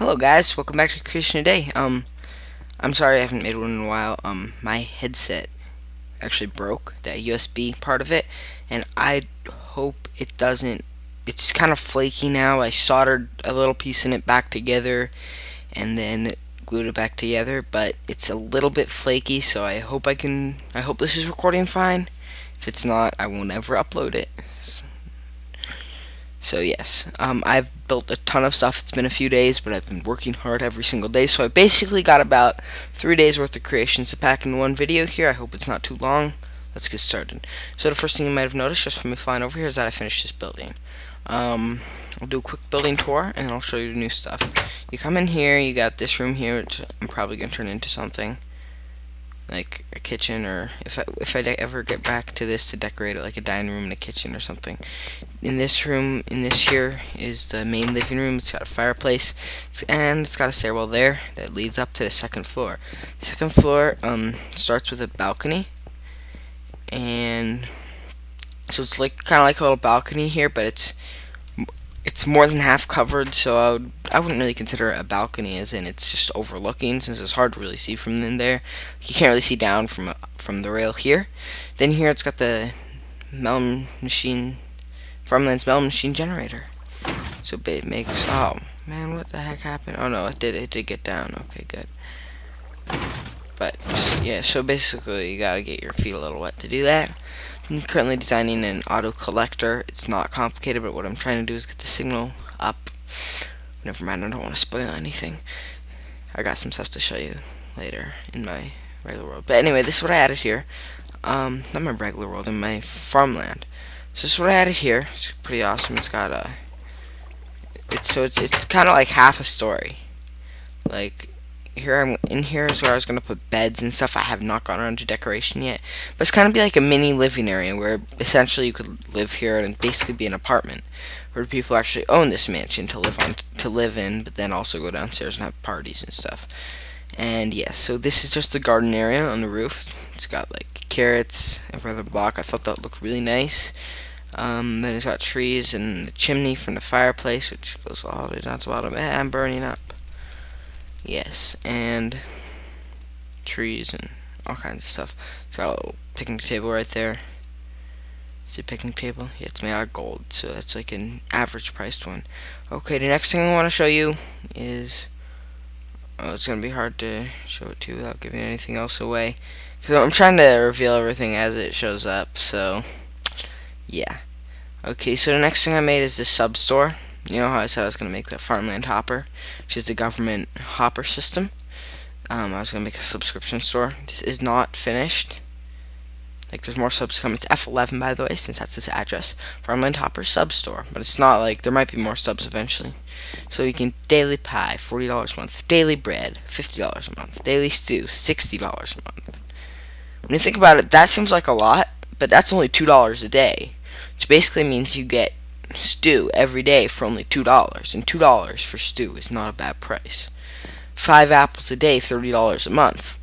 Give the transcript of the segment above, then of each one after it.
Hello guys, welcome back to Creation Today. I'm sorry I haven't made one in a while. My headset actually broke, the USB part of it, and I hope it doesn't, it's kind of flaky now. I soldered a little piece in it back together and then glued it back together, but it's a little bit flaky, so I hope this is recording fine. If it's not, I will never upload it. So yes, I've built a ton of stuff. It's been a few days, but I've been working hard every single day. So I basically got about 3 days worth of creations to pack in one video here. I hope it's not too long. Let's get started. So the first thing you might have noticed just from me flying over here is that I finished this building. I'll do a quick building tour and I'll show you the new stuff. You come in here, you got this room here, which I'm probably gonna turn into something like a kitchen, or if I ever get back to this, to decorate it like a dining room and a kitchen or something. In this room, in this here, is the main living room. It's got a fireplace, and it's got a stairwell there that leads up to the second floor. The second floor starts with a balcony, and so it's like kind of like a little balcony here, but it's more than half covered, so I wouldn't really consider it a balcony, as in it's just overlooking, since it's hard to really see from in there. You can't really see down from the rail here. Then here it's got the melon machine, Farmland's melon machine generator. So it makes, oh man, what the heck happened? Oh no, it did get down. Okay, good. But yeah, so basically you gotta get your feet a little wet to do that. I'm currently designing an auto collector. It's not complicated, but what I'm trying to do is get the signal up. Never mind, I don't want to spoil anything. I got some stuff to show you later in my regular world. But anyway, this is what I added here. Not my regular world, in my farmland. So this is what I added here. It's pretty awesome. It's got a, it's kind of like half a story. Like, here is where I was gonna put beds and stuff. I have not gone around to decoration yet, but it's kind of be like a mini living area where essentially you could live here and basically be an apartment where people actually own this mansion to live in, but then also go downstairs and have parties and stuff. And yes, so this is just the garden area on the roof. It's got like carrots every other block. I thought that looked really nice. Then it's got trees and the chimney from the fireplace, which goes all the way down to the bottom. I'm burning up. Yes, and trees and all kinds of stuff. It's got a little picnic table right there. Is it a picnic table? Yeah, it's made out of gold, so that's like an average priced one. Okay, the next thing I want to show you is, oh, it's gonna be hard to show it to you without giving anything else away, because I'm trying to reveal everything as it shows up. So yeah. Okay, so the next thing I made is this Substore. You know how I said I was going to make the Farmland Hopper, which is the government hopper system. I was going to make a subscription store. This is not finished. Like, there's more subs to come. It's F11, by the way, since that's its address. Farmland Hopper Substore. But it's not like, there might be more subs eventually. So you can daily pie, $40 a month. Daily bread, $50 a month. Daily stew, $60 a month. When you think about it, that seems like a lot, but that's only $2 a day. Which basically means you get stew every day for only $2, and $2 for stew is not a bad price. 5 apples a day, $30 a month.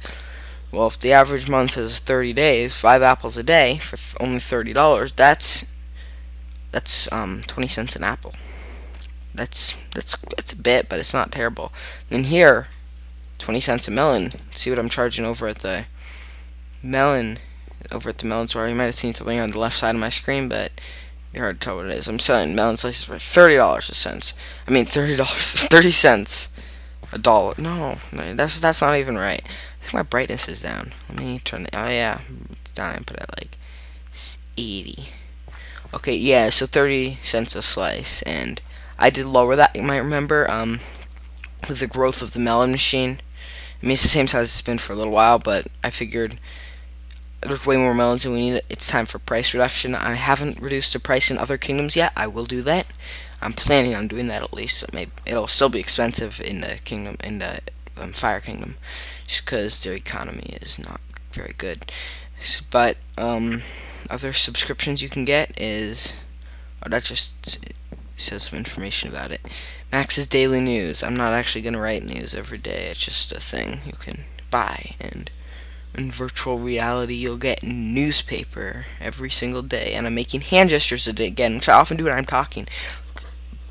Well, if the average month is 30 days, 5 apples a day for only $30, that's 20 cents an apple. That's a bit, but it's not terrible. And here, 20 cents a melon. See what I'm charging over at the melon store. You might have seen something on the left side of my screen, but it's hard to tell what it is. I'm selling melon slices for $30 a cent. I mean, $30, 30 cents a dollar. No, that's not even right. I think my brightness is down. Let me turn it. Oh yeah, it's down. I put it at like 80. Okay, yeah. So 30 cents a slice, and I did lower that. You might remember, with the growth of the melon machine. I mean, it's the same size it's been for a little while, but I figured there's way more melons than we need. It's time for price reduction. I haven't reduced the price in other kingdoms yet. I will do that. I'm planning on doing that at least. So maybe it'll still be expensive in the kingdom, in the Fire Kingdom, just because their economy is not very good. But other subscriptions you can get is, oh, that just says some information about it. Max's Daily News. I'm not actually gonna write news every day. It's just a thing you can buy, and in virtual reality you'll get newspaper every single day. And I'm making hand gestures again, which I often do when I'm talking,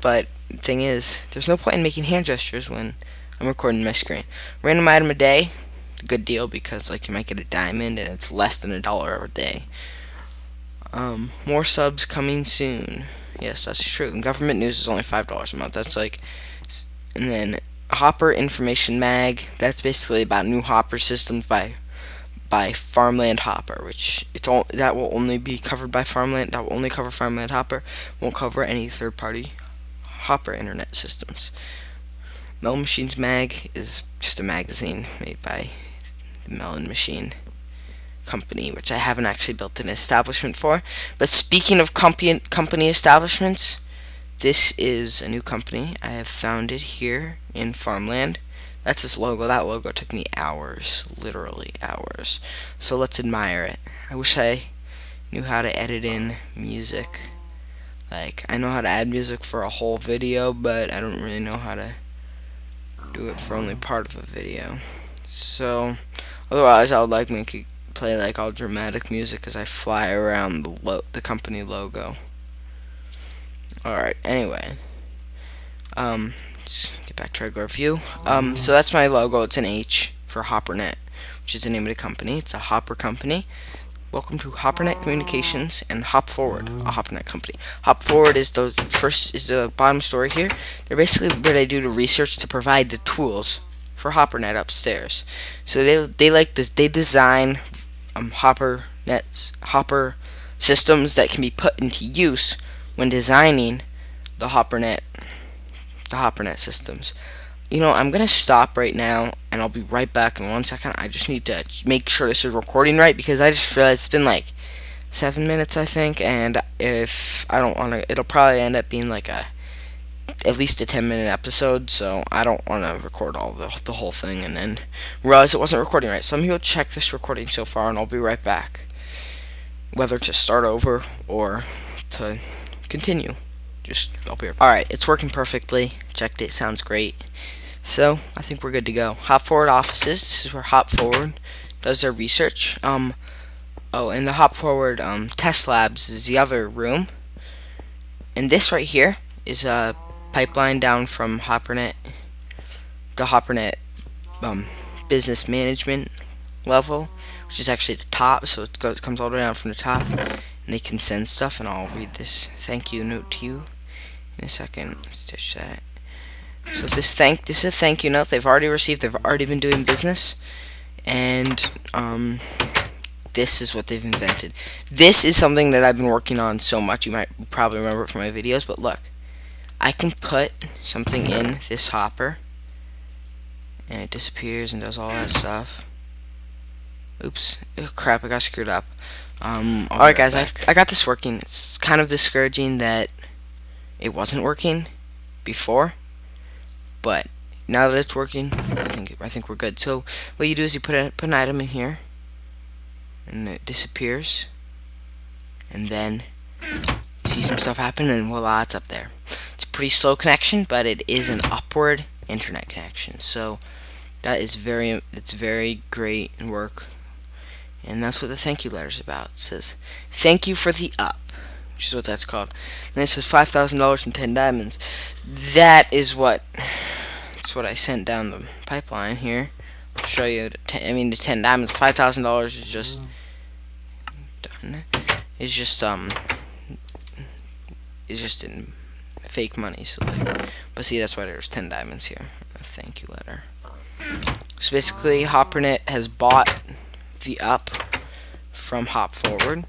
but thing is, there's no point in making hand gestures when I'm recording my screen. Random item a day, good deal, because like you might get a diamond and it's less than $1 a day. More subs coming soon. Yes, that's true. And government news is only $5 a month. That's like, and then Hopper Information Mag. That's basically about new Hopper systems by Farmland Hopper, which that will only be covered by Farmland. That will only cover Farmland Hopper. Won't cover any third-party Hopper internet systems. Melon Machines Mag is just a magazine made by the Melon Machine Company, which I haven't actually built an establishment for. But speaking of company establishments, this is a new company I have founded here in Farmland. That's this logo. That logo took me hours, literally hours. So let's admire it. I wish I knew how to edit in music. Like, I know how to add music for a whole video, but I don't really know how to do it for only part of a video. So, otherwise, I would like me to play like all dramatic music as I fly around the company logo. Alright, anyway. Let's get back to regular view. So that's my logo. It's an H for HopperNet, which is the name of the company. It's a Hopper company. Welcome to HopperNet Communications and Hop Forward, a HopperNet company. Hop Forward is the bottom story here. They're basically what I do to research to provide the tools for HopperNet upstairs. So they design Hopper systems that can be put into use when designing the HopperNet systems. You know, I'm gonna stop right now and I'll be right back in 1 second. I just need to make sure this is recording right, because I just realized it's been like 7 minutes, I think, and if I don't want to, it'll probably end up being like at least a 10-minute episode, so I don't want to record all the whole thing and then realize it wasn't recording right. So I'm going to check this recording so far and I'll be right back, whether to start over or to continue. I'll be right back. Alright, it's working perfectly. Checked it, sounds great. So, I think we're good to go. Hop Forward offices. This is where Hop Forward does their research. And the Hop Forward test labs is the other room. And this right here is a pipeline down from HopperNet, the HopperNet business management level, which is actually the top. So it comes all the way down from the top, and they can send stuff. And I'll read this thank you note to you in a second. Let's ditch that. So this is a thank you note they've already received. They've already been doing business, and this is what they've invented. This is something that I've been working on so much. You might probably remember it from my videos, but look, I can put something in this hopper, and it disappears and does all that stuff. Oops! Oh, crap! I got screwed up. Alright, guys, I got this working. It's kind of discouraging that it wasn't working before, but now that it's working, I think we're good. So what you do is you put an item in here, and it disappears, and then you see some stuff happen, and voila, it's up there. It's a pretty slow connection, but it is an upward internet connection. So that is very great work, and that's what the thank you letter is about. It says thank you for the up, which is what that's called. And it says $5,000 and 10 diamonds. That's what I sent down the pipeline here. I'll show you. The 10 diamonds. $5,000 is just done. Is just in fake money. So but see, that's why there's 10 diamonds here. A thank you letter. So basically, HopperNet has bought the up from Hop Forward,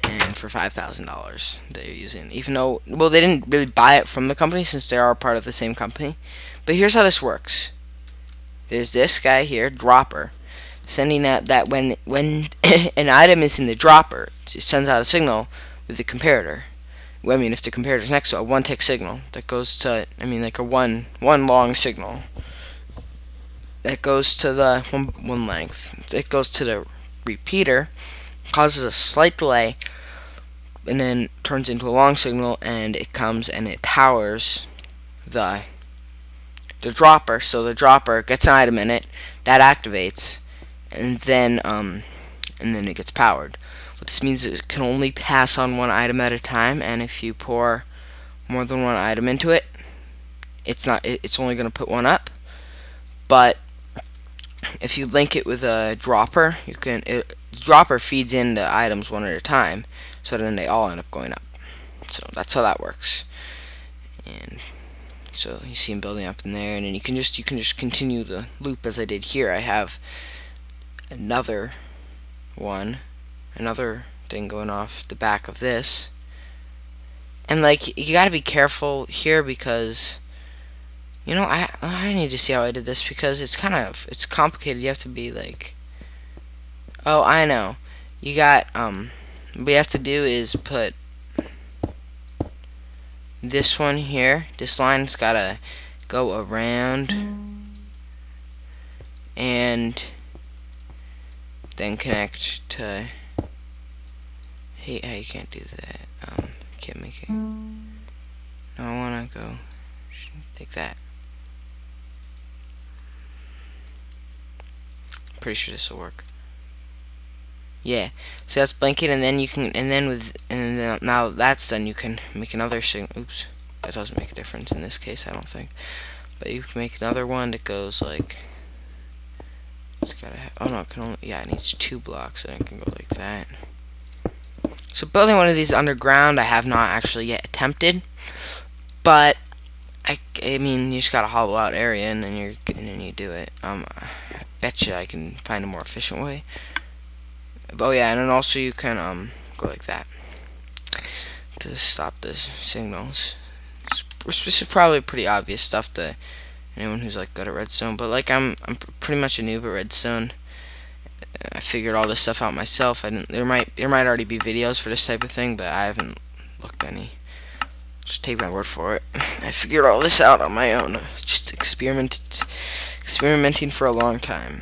and for $5,000 they're using, even though, well, they didn't really buy it from the company since they are part of the same company. But here's how this works. There's this guy here, Dropper, sending out that when an item is in the dropper, it sends out a signal with the comparator. Well, I mean, if the comparator is next to a one-tick signal that goes to, like a one long signal that goes to the one length. It goes to the repeater, causes a slight delay, and then turns into a long signal, and it comes and it powers the dropper. So the dropper gets an item in it that activates, and then it gets powered. What this means is it can only pass on one item at a time, and if you pour more than one item into it, it's only going to put one up. But if you link it with a dropper, the dropper feeds into items one at a time, so then they all end up going up. So that's how that works. And so you see them building up in there, and then you can just continue the loop as I did here. I have another thing going off the back of this, and like you got to be careful here because I need to see how I did this because it's complicated. You have to be like, oh, I know. You got what you have to do is put this one here. This line's gotta go around and then connect to. Hey, you can't do that. Can't make it. No, I wanna go take that. Pretty sure this will work. Yeah, so that's blanket, and then now that's done, you can make another signal. Oops, that doesn't make a difference in this case, I don't think. But you can make another one that goes like, it's gotta have, oh no, it can only, yeah, it needs 2 blocks, so it can go like that. So building one of these underground, I have not actually yet attempted, but I mean, you just gotta hollow out area, and then you do it. I betcha I can find a more efficient way. Oh yeah, and then also you can go like that to stop the signals. This is probably pretty obvious stuff to anyone who's like good at redstone, but like I'm pretty much a noob at redstone. I figured all this stuff out myself. There might already be videos for this type of thing, but I haven't looked any. Just take my word for it. I figured all this out on my own. Just experimenting for a long time.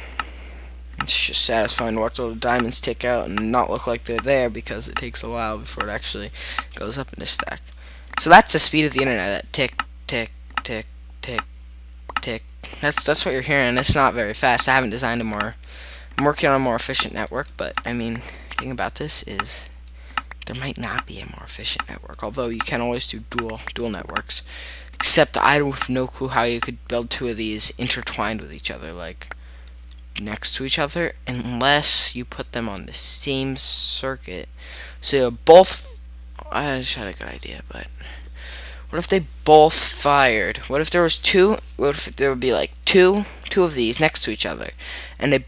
It's just satisfying to watch all the diamonds tick out and not look like they're there because it takes a while before it actually goes up in the stack. So that's the speed of the internet. That tick, tick, tick, tick, tick. That's what you're hearing. It's not very fast. I haven't designed I'm working on a more efficient network, but I mean, the thing about this is there might not be a more efficient network. Although you can always do dual networks. Except I have no clue how you could build 2 of these intertwined with each other, like next to each other, unless you put them on the same circuit. So you're both. I just had a good idea, but what if they both fired? What if there was 2? What if there would be like two of these next to each other, and they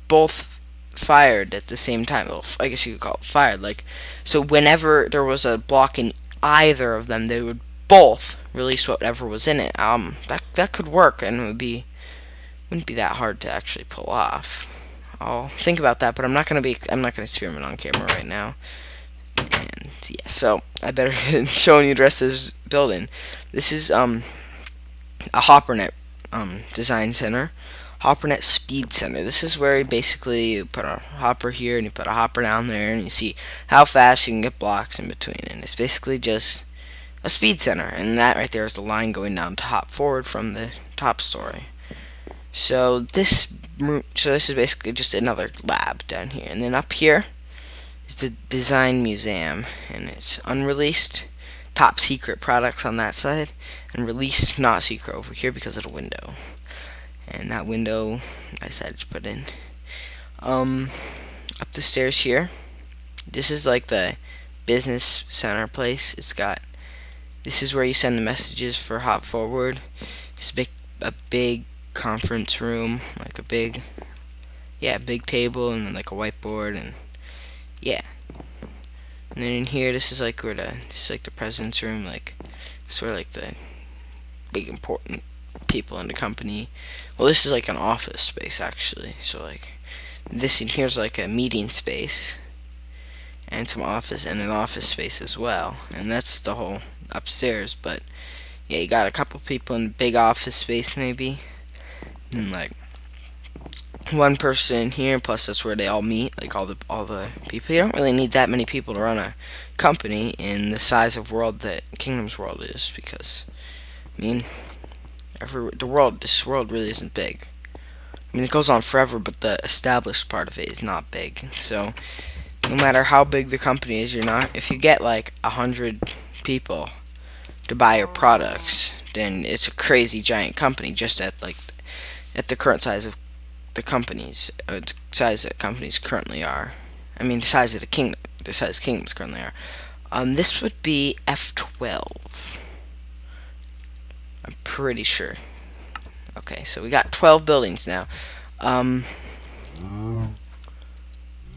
both fired at the same time? Well, I guess you could call it fired. Like, so whenever there was a block in either of them, they would both release whatever was in it. That could work, and wouldn't be that hard to actually pull off. I'll think about that, but I'm not gonna experiment on camera right now. And yeah, so I better get showing you the rest of this building. This is a HopperNet design center. HopperNet Speed Center. This is where you put a hopper here and you put a hopper down there, and you see how fast you can get blocks in between. And it's basically just a speed center, and that right there is the line going down to hop forward from the top story. So this is basically just another lab down here, and then up here is the Design Museum, and it's unreleased, top secret products on that side, and released not secret over here because of the window. And that window I decided to put in. Up the stairs here, this is like the business center place. This is where you send the messages for Hop Forward. It's a big conference room, like a big table, and then like a whiteboard, and yeah. And then in here, this is like the president's room, like it's where like the big important people in the company. Well, this is like an office space actually. So like this in here's like a meeting space and some office and an office space as well. And that's the whole upstairs. But yeah, you got a couple people in the big office space maybe, and like one person in here. Plus that's where they all meet, like all the people. You don't really need that many people to run a company in the size of world that Kingdom's world is, because I mean, this world really isn't big. I mean, it goes on forever, but the established part of it is not big. So no matter how big the company is, if you get like 100 people to buy your products, then it's a crazy giant company just at the current size of the companies, the size that companies currently are. I mean, the size kingdoms currently are. This would be F12. I'm pretty sure. Okay, so we got 12 buildings now.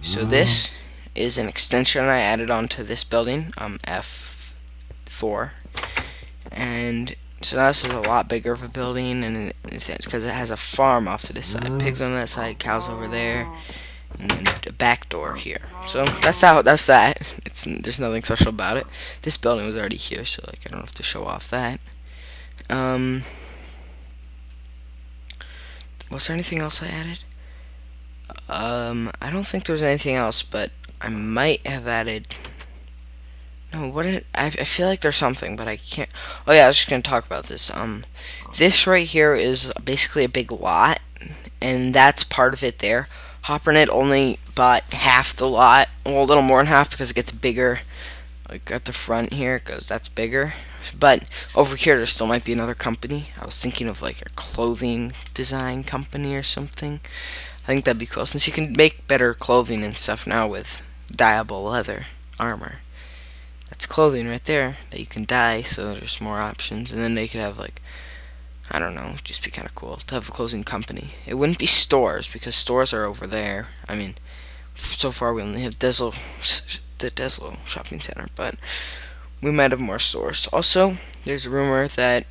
So this is an extension I added onto this building, F4, and so now this is a lot bigger of a building, and it's because it has a farm off to this side, pigs on that side, cows over there, and then a back door here. So that's that. There's nothing special about it. This building was already here, so like I don't have to show off that. Was there anything else I added? I don't think there was anything else, but I might have added. No, I feel like there's something, but I can't. Oh yeah, I was just gonna talk about this. This right here is basically a big lot, and that's part of it there. HopperNet only bought half the lot, well, a little more than half because it gets bigger, like at the front here, because that's bigger. But over here, there still might be another company. I was thinking of like a clothing design company or something. I think that'd be cool, since you can make better clothing and stuff now with dyeable leather armor. That's clothing right there that you can dye, so there's more options. And then they could have, like, I don't know, just be kind of cool to have a clothing company. It wouldn't be stores, because stores are over there. I mean, so far we only have the Deslo shopping center, but we might have more stores. Also, there's a rumor that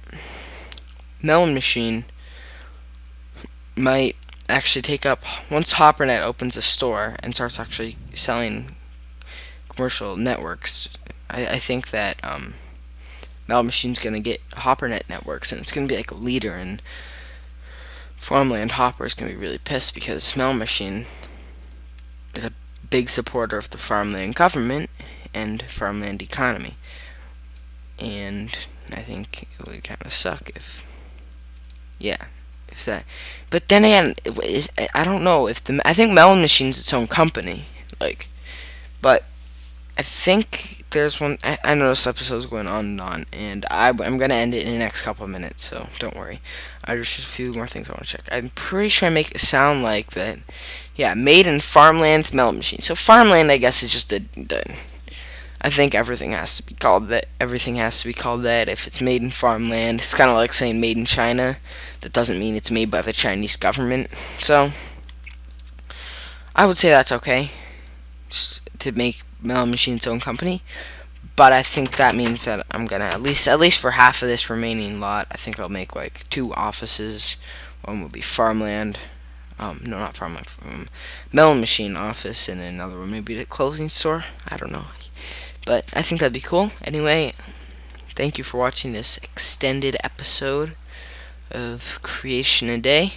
Melon Machine might actually take up, once HopperNet opens a store and starts actually selling commercial networks, I think that Melon Machine's gonna get HopperNet networks, and it's gonna be like a leader in farmland. Hopper is gonna be really pissed because Melon Machine is a big supporter of the farmland government and farmland economy, and I think it would kind of suck if that. But then again, I don't know if I think Melon Machine's its own company, like, but I think there's one. I know this episode's going on, and I'm gonna end it in the next couple of minutes, so don't worry. There's just a few more things I want to check. I'm pretty sure I make it sound like that. Yeah, made in farmland's Melon Machine. So farmland, I guess, is just I think everything has to be called that. Everything has to be called that if it's made in farmland. It's kind of like saying made in China. That doesn't mean it's made by the Chinese government. So I would say that's okay, just to make Melon Machine its own company. But I think that means that I'm gonna at least for half of this remaining lot, I think I'll make like 2 offices. One will be farmland. No, not farmland. Melon Machine office, and then another one maybe the clothing store. I don't know. But I think that'd be cool. Anyway, thank you for watching this extended episode of Creation a Day.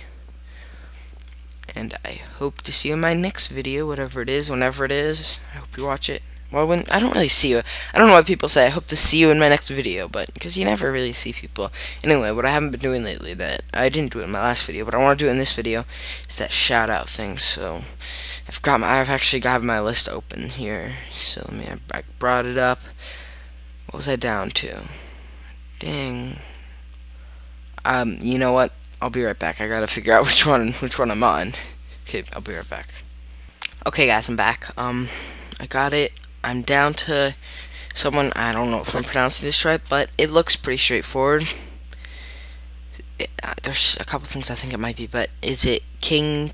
And I hope to see you in my next video, whatever it is, whenever it is. I hope you watch it. Well, I don't really see you. I don't know why people say I hope to see you in my next video, but because you never really see people. Anyway, what I haven't been doing lately that I didn't do it in my last video, but I want to do it in this video, is that shout out thing. So I've actually got my list open here. So I brought it up. What was I down to? Dang. You know what? I'll be right back. I gotta figure out which one I'm on. Okay, I'll be right back. Okay, guys, I'm back. I got it. I'm down to someone. I don't know if I'm pronouncing this right, but it looks pretty straightforward. There's a couple things I think it might be, but is it King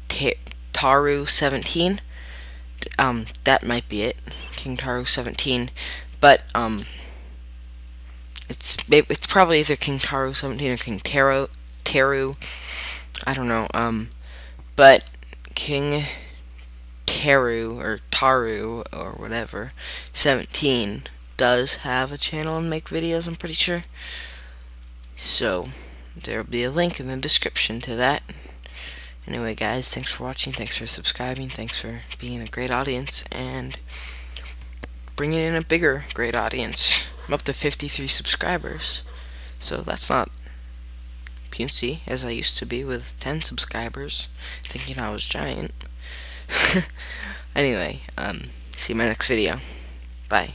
Taru 17? That might be it. King Taru 17, but it's probably either King Taru 17 or King Teru. I don't know. But King Teru or Taru or whatever 17 does have a channel and make videos, I'm pretty sure. So there'll be a link in the description to that. Anyway, guys, thanks for watching, thanks for subscribing, thanks for being a great audience and bringing in a bigger great audience. I'm up to 53 subscribers, so that's not puny as I used to be with 10 subscribers, thinking I was giant. Anyway, see you in my next video. Bye.